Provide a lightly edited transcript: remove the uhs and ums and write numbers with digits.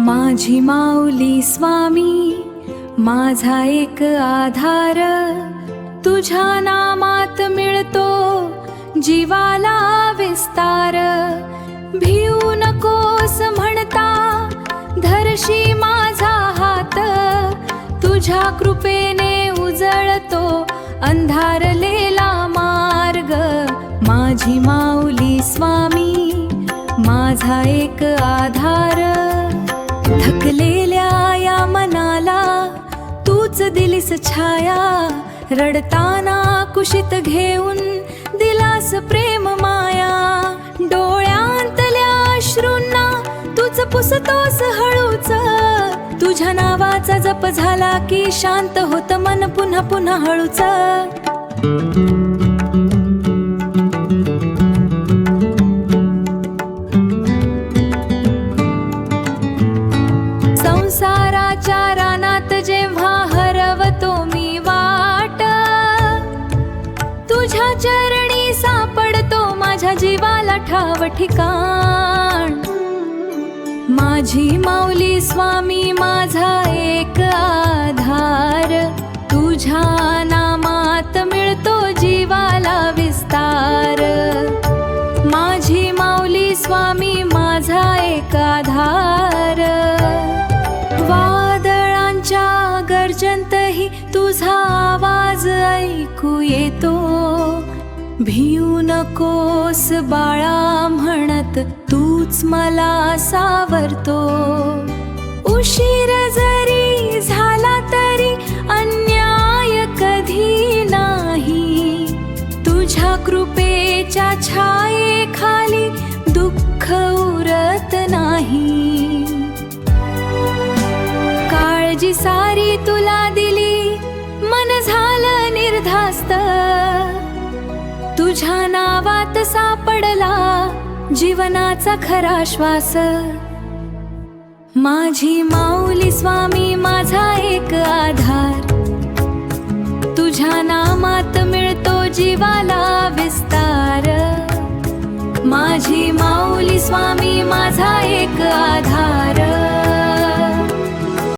माझी माऊली स्वामी माझा एक आधार, तुझ्या नामात मिळतो जीवाला विस्तार। भिऊ नकोस म्हणता धरशी माझा हात, तुझ्या कृपेने उजळतो अंधारलेला मार्ग। माझी माऊली स्वामी माझा एक आधार, थकलेल्या या मनाला तूच दिलीस छाया। रडताना कुशीत घेऊन दिलास प्रेम माया, डोळ्यांतल्या अश्रूंना तूच पुसतोस हळूच। तुझ्या नावाचा जप झाला की शांत होत मन पुन्हा पुन्हा हळूच। संसाराच्या रानात जेव्हा हरवतो मी वाट, तुझ्या चरणी सापडतो माझ्या जीवाला ठाव ठिकाण। माझी माऊली स्वामी माझा एक आधार, तुझ्या नामात मिळतो जीवाला विस्तार। माझी माऊली स्वामी माझा एक आधार, वादळांच्या गर्जंतही तुझा आवाज ऐकू येतो। भिऊ नकोस बाळा म्हणत तूच मला सावरतो। उशीर जरी झाला तरी अन्याय कधी नाही, तुझ्या कृपेच्या छायेखाली दुःख उरत नाही। काळजी सारी तुला दिली मन झालं निर्धास्त, तुझ्या नावात सापडला जीवनाचा खरा श्वास। माझी माऊली स्वामी माझा एक आधार, तुझ्या नामात मिळतो जीवाला